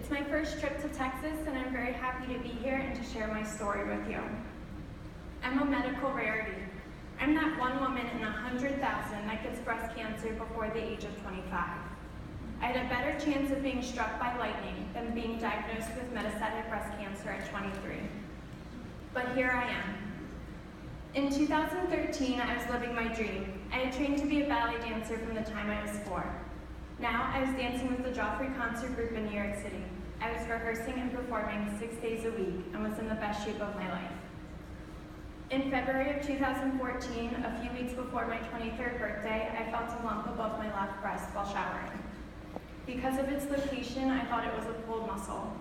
It's my first trip to Texas, and I'm very happy to be here and to share my story with you. I'm a medical rarity. I'm that one woman in 100,000 that gets breast cancer before the age of 25. I had a better chance of being struck by lightning than being diagnosed with metastatic breast cancer at 23. But here I am. In 2013, I was living my dream. I had trained to be a ballet dancer from the time I was 4. Now, I was dancing with the Joffrey Concert Group in New York City. I was rehearsing and performing 6 days a week and was in the best shape of my life. In February of 2014, a few weeks before my 23rd birthday, I felt a lump above my left breast while showering. Because of its location, I thought it was a pulled muscle.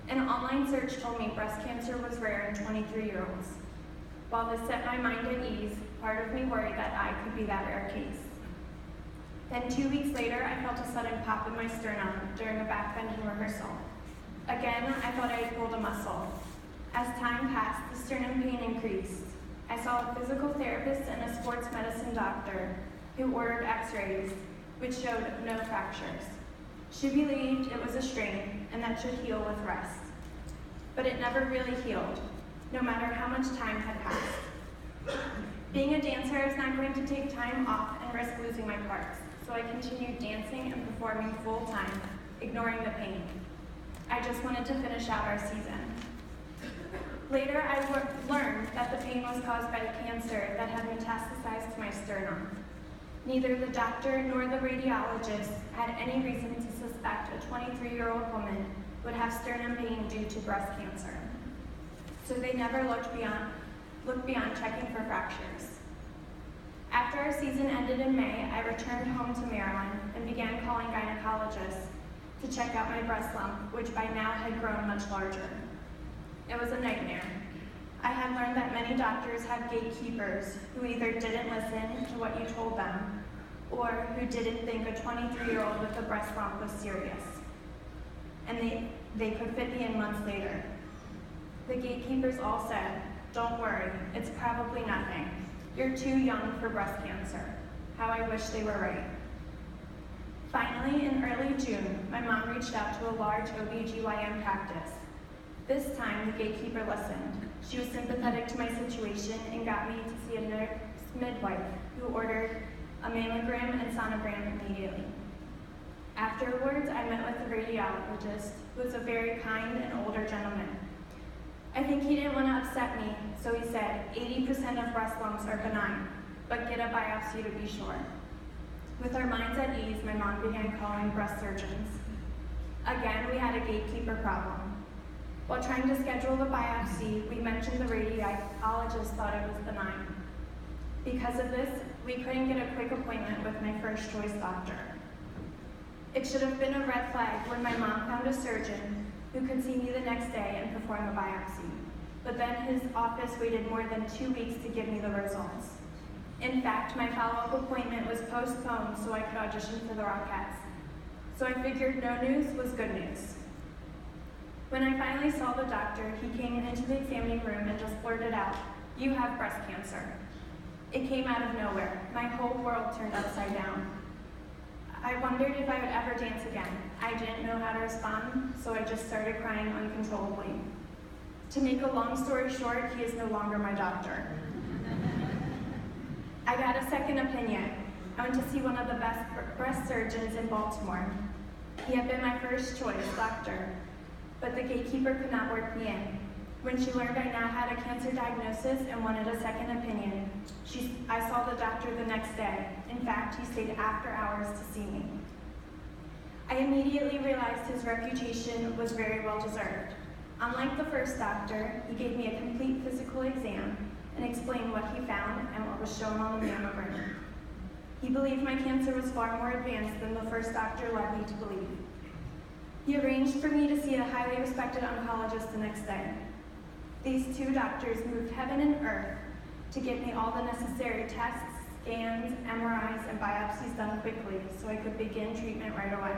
An online search told me breast cancer was rare in 23-year-olds. While this set my mind at ease, part of me worried that I could be that rare case. Then 2 weeks later, I felt a sudden pop in my sternum during a backbending rehearsal. Again, I thought I had pulled a muscle. As time passed, the sternum pain increased. I saw a physical therapist and a sports medicine doctor who ordered x-rays, which showed no fractures. She believed it was a strain and that should heal with rest. But it never really healed, no matter how much time had passed. Being a dancer, I was not going to take time off and risk losing my parts, so I continued dancing and performing full-time, ignoring the pain. I just wanted to finish out our season. Later, I learned that the pain was caused by the cancer that had metastasized to my sternum. Neither the doctor nor the radiologist had any reason to suspect a 23-year-old woman would have sternum pain due to breast cancer. So they never looked beyond checking for fractures. After our season ended in May, I returned home to Maryland and began calling gynecologists to check out my breast lump, which by now had grown much larger. It was a nightmare. I had learned that many doctors have gatekeepers who either didn't listen to what you told them or who didn't think a 23-year-old with a breast lump was serious. And they could fit me in months later. The gatekeepers all said, "Don't worry, it's probably nothing. You're too young for breast cancer." How I wish they were right. Finally, in early June, my mom reached out to a large OB/GYN practice. This time, the gatekeeper listened. She was sympathetic to my situation and got me to see a nurse midwife who ordered a mammogram and sonogram immediately. Afterwards, I met with the radiologist, who was a very kind and older gentleman. I think he didn't want to upset me, so he said, 80% of breast lumps are benign, but get a biopsy to be sure. With our minds at ease, my mom began calling breast surgeons. Again, we had a gatekeeper problem. While trying to schedule the biopsy, we mentioned the radiologist thought it was benign. Because of this, we couldn't get a quick appointment with my first choice doctor. It should have been a red flag when my mom found a surgeon who could see me the next day and perform a biopsy. But then his office waited more than 2 weeks to give me the results. In fact, my follow-up appointment was postponed so I could audition for the Rockettes. So I figured no news was good news. When I finally saw the doctor, he came into the examining room and just blurted out, "You have breast cancer." It came out of nowhere. My whole world turned upside down. I wondered if I would ever dance again. I didn't know how to respond, so I just started crying uncontrollably. To make a long story short, he is no longer my doctor. I got a second opinion. I went to see one of the best breast surgeons in Baltimore. He had been my first choice doctor, but the gatekeeper could not work me in. When she learned I now had a cancer diagnosis and wanted a second opinion, I saw the doctor the next day. In fact, he stayed after hours to see me. I immediately realized his reputation was very well deserved. Unlike the first doctor, he gave me a complete physical exam and explained what he found and what was shown on the mammogram. He believed my cancer was far more advanced than the first doctor led me to believe. He arranged for me to see a highly respected oncologist the next day. These two doctors moved heaven and earth to get me all the necessary tests, scans, MRIs, and biopsies done quickly so I could begin treatment right away.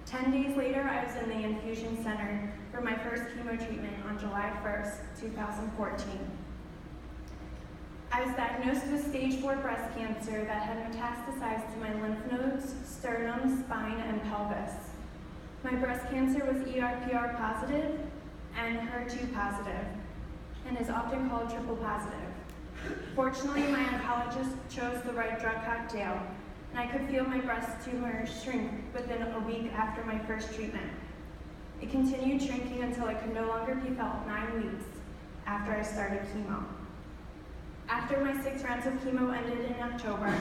10 days later, I was in the infusion center for my first chemo treatment on July 1st, 2014. I was diagnosed with stage 4 breast cancer that had metastasized to my lymph nodes, sternum, spine, and pelvis. My breast cancer was ER/PR positive and HER2 positive, and is often called triple positive. Fortunately, my oncologist chose the right drug cocktail, and I could feel my breast tumor shrink within a week after my first treatment. It continued shrinking until it could no longer be felt 9 weeks after I started chemo. After my 6 rounds of chemo ended in October,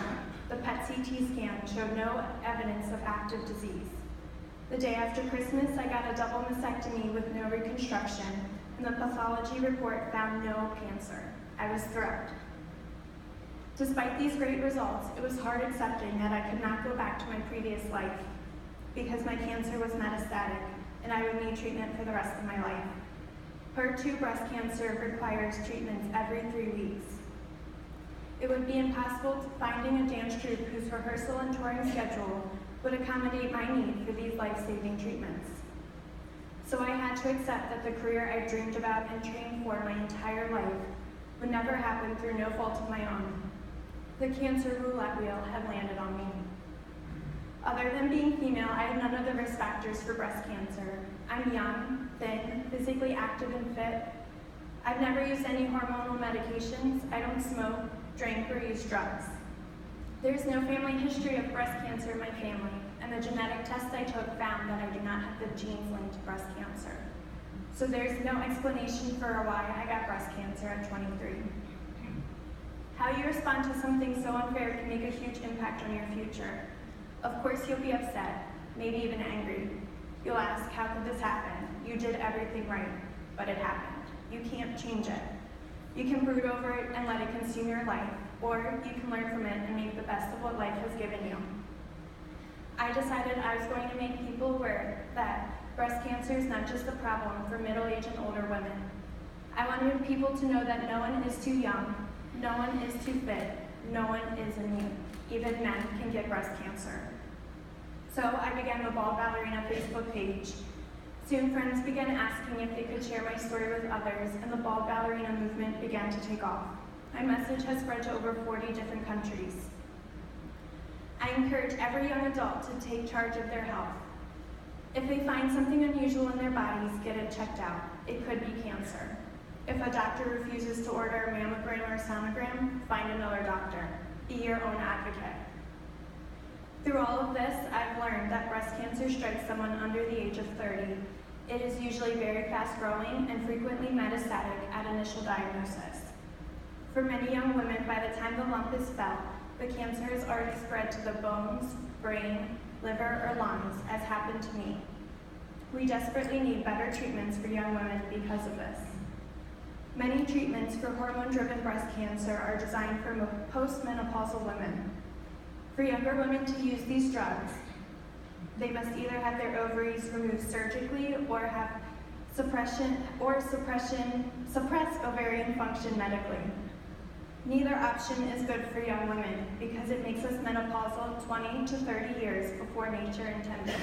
the PET-CT scan showed no evidence of active disease. The day after Christmas, I got a double mastectomy with no reconstruction, and the pathology report found no cancer. I was thrilled. Despite these great results, it was hard accepting that I could not go back to my previous life because my cancer was metastatic and I would need treatment for the rest of my life. HER2 breast cancer requires treatments every 3 weeks. It would be impossible finding a dance troupe whose rehearsal and touring schedule would accommodate my need for these life-saving treatments. So I had to accept that the career I dreamed about and trained for my entire life would never happen through no fault of my own. The cancer roulette wheel had landed on me. Other than being female, I had none of the risk factors for breast cancer. I'm young, thin, physically active and fit. I've never used any hormonal medications. I don't smoke, drink, or use drugs. There's no family history of breast cancer in my family, and the genetic test I took found that I do not have the genes linked to breast cancer. So there's no explanation for why I got breast cancer at 23. How you respond to something so unfair can make a huge impact on your future. Of course you'll be upset, maybe even angry. You'll ask, how could this happen? You did everything right, but it happened. You can't change it. You can brood over it and let it consume your life, or you can learn from it and make the best of what life has given you. I decided I was going to make people aware that breast cancer is not just a problem for middle-aged and older women. I wanted people to know that no one is too young, no one is too fit, no one is immune. Even men can get breast cancer. So I began the Bald Ballerina Facebook page. Soon friends began asking if they could share my story with others, and the Bald Ballerina movement began to take off. My message has spread to over 40 different countries. I encourage every young adult to take charge of their health. If they find something unusual in their bodies, get it checked out. It could be cancer. If a doctor refuses to order a mammogram or a sonogram, find another doctor. Be your own advocate. Through all of this, I've learned that breast cancer strikes someone under the age of 30. It is usually very fast growing and frequently metastatic at initial diagnosis. For many young women, by the time the lump is felt, the cancer has already spread to the bones, brain, liver, or lungs, as happened to me. We desperately need better treatments for young women because of this. Many treatments for hormone-driven breast cancer are designed for postmenopausal women. For younger women to use these drugs, they must either have their ovaries removed surgically or have suppress ovarian function medically. Neither option is good for young women because it makes us menopausal 20 to 30 years before nature intended.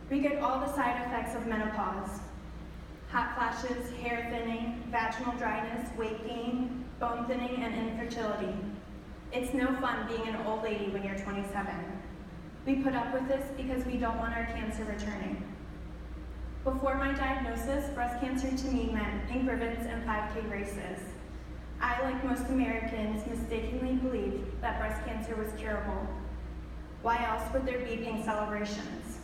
We get all the side effects of menopause: hot flashes, hair thinning, vaginal dryness, weight gain, bone thinning, and infertility. It's no fun being an old lady when you're 27. We put up with this because we don't want our cancer returning. Before my diagnosis, breast cancer to me meant pink ribbons and 5K races. I, like most Americans, mistakenly believed that breast cancer was curable. Why else would there be pink celebrations?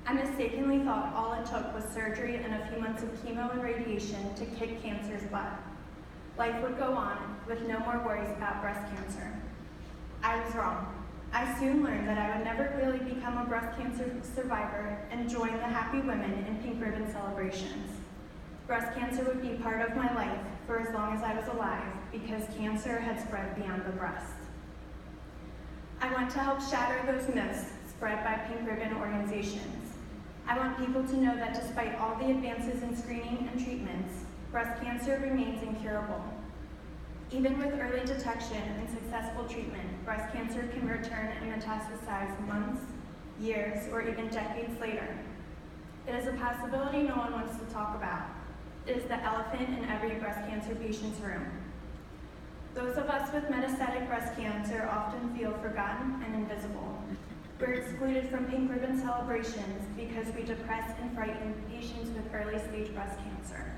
I mistakenly thought all it took was surgery and a few months of chemo and radiation to kick cancer's butt. Life would go on with no more worries about breast cancer. I was wrong. I soon learned that I would never really become a breast cancer survivor and join the happy women in pink ribbon celebrations. Breast cancer would be part of my life for as long as I was alive because cancer had spread beyond the breast. I want to help shatter those myths spread by pink ribbon organizations. I want people to know that despite all the advances in screening and treatments, breast cancer remains incurable. Even with early detection and successful treatment, breast cancer can return and metastasize months, years, or even decades later. It is a possibility no one wants to talk about. It is the elephant in every breast cancer patient's room. Those of us with metastatic breast cancer often feel forgotten and invisible. We're excluded from pink ribbon celebrations because we depress and frighten patients with early stage breast cancer.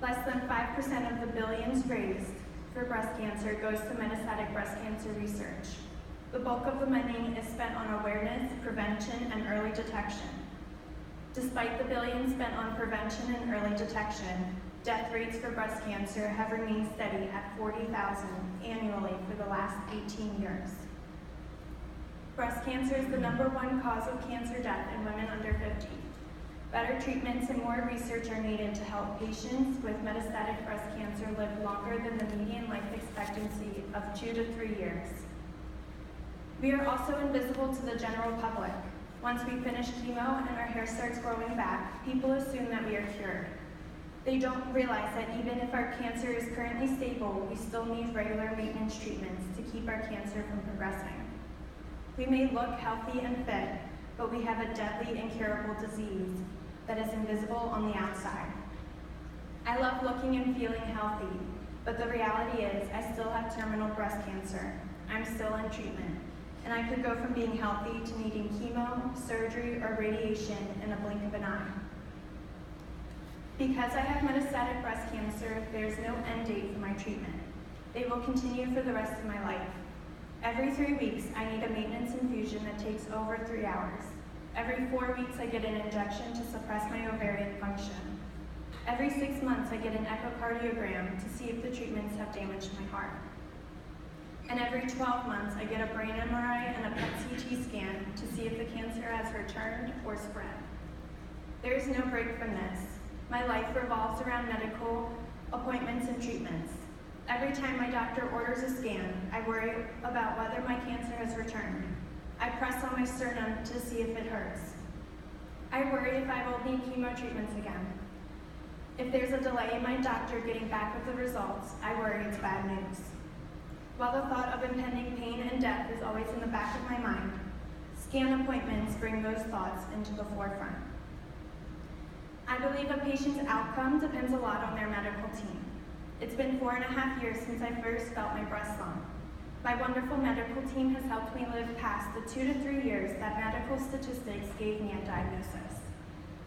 Less than 5% of the billions raised for breast cancer goes to metastatic breast cancer research. The bulk of the money is spent on awareness, prevention, and early detection. Despite the billions spent on prevention and early detection, death rates for breast cancer have remained steady at 40,000 annually for the last 18 years. Breast cancer is the #1 cause of cancer death in women under 50. Better treatments and more research are needed to help patients with metastatic breast cancer live longer than the median life expectancy of 2 to 3 years. We are also invisible to the general public. Once we finish chemo and our hair starts growing back, people assume that we are cured. They don't realize that even if our cancer is currently stable, we still need regular maintenance treatments to keep our cancer from progressing. We may look healthy and fit, but we have a deadly, incurable disease that is invisible on the outside. I love looking and feeling healthy, but the reality is I still have terminal breast cancer. I'm still in treatment, and I could go from being healthy to needing chemo, surgery, or radiation in a blink of an eye. Because I have metastatic breast cancer, there's no end date for my treatment. It will continue for the rest of my life. Every 3 weeks, I need a maintenance infusion that takes over 3 hours. Every 4 weeks, I get an injection to suppress my ovarian function. Every 6 months, I get an echocardiogram to see if the treatments have damaged my heart. And every 12 months, I get a brain MRI and a PET CT scan to see if the cancer has returned or spread. There is no break from this. My life revolves around medical appointments and treatments. Every time my doctor orders a scan, I worry about whether my cancer has returned. I press on my sternum to see if it hurts. I worry if I will need chemo treatments again. If there's a delay in my doctor getting back with the results, I worry it's bad news. While the thought of impending pain and death is always in the back of my mind, scan appointments bring those thoughts into the forefront. I believe a patient's outcome depends a lot on their medical team. It's been 4.5 years since I first felt my breast lump. My wonderful medical team has helped me live past the 2 to 3 years that medical statistics gave me at diagnosis.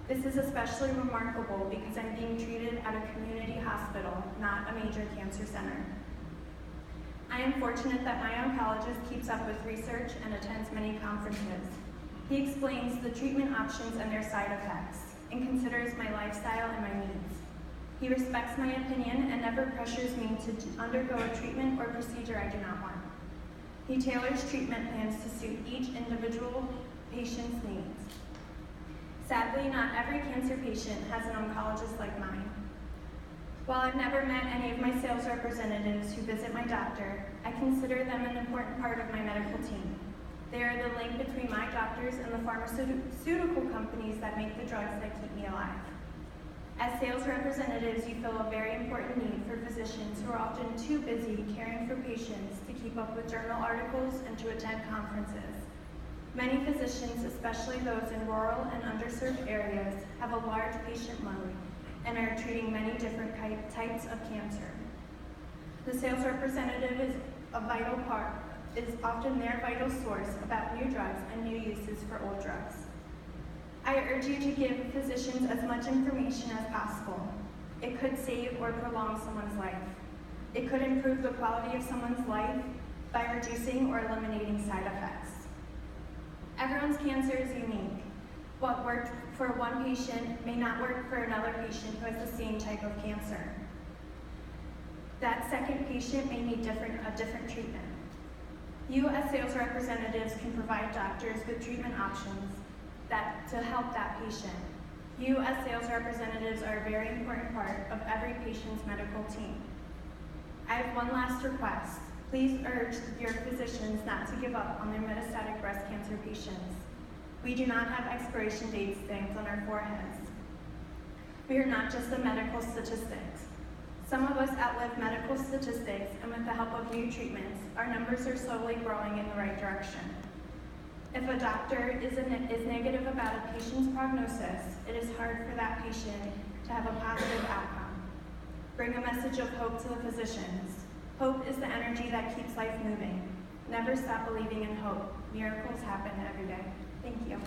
This is especially remarkable because I'm being treated at a community hospital, not a major cancer center. I am fortunate that my oncologist keeps up with research and attends many conferences. He explains the treatment options and their side effects, and considers my lifestyle and my needs. He respects my opinion and never pressures me to undergo a treatment or procedure I do not want. He tailors treatment plans to suit each individual patient's needs. Sadly, not every cancer patient has an oncologist like mine. While I've never met any of my sales representatives who visit my doctor, I consider them an important part of my medical team. They are the link between my doctors and the pharmaceutical companies that make the drugs that keep me alive. As sales representatives, you fill a very important need for physicians who are often too busy caring for patients to keep up with journal articles and to attend conferences. Many physicians, especially those in rural and underserved areas, have a large patient load and are treating many different types of cancer. The sales representative is often their vital source about new drugs and new uses for old drugs. I urge you to give physicians as much information as possible. It could save or prolong someone's life. It could improve the quality of someone's life by reducing or eliminating side effects. Everyone's cancer is unique. What worked for one patient may not work for another patient who has the same type of cancer. That second patient may need a different treatment. You as sales representatives can provide doctors with treatment options to help that patient. You as sales representatives are a very important part of every patient's medical team. I have one last request. Please urge your physicians not to give up on their metastatic breast cancer patients. We do not have expiration dates stamped on our foreheads. We are not just the medical statistics. Some of us outlive medical statistics, and with the help of new treatments, our numbers are slowly growing in the right direction. If a doctor is negative about a patient's prognosis, it is hard for that patient to have a positive outcome. Bring a message of hope to the physicians. Hope is the energy that keeps life moving. Never stop believing in hope. Miracles happen every day. Thank you.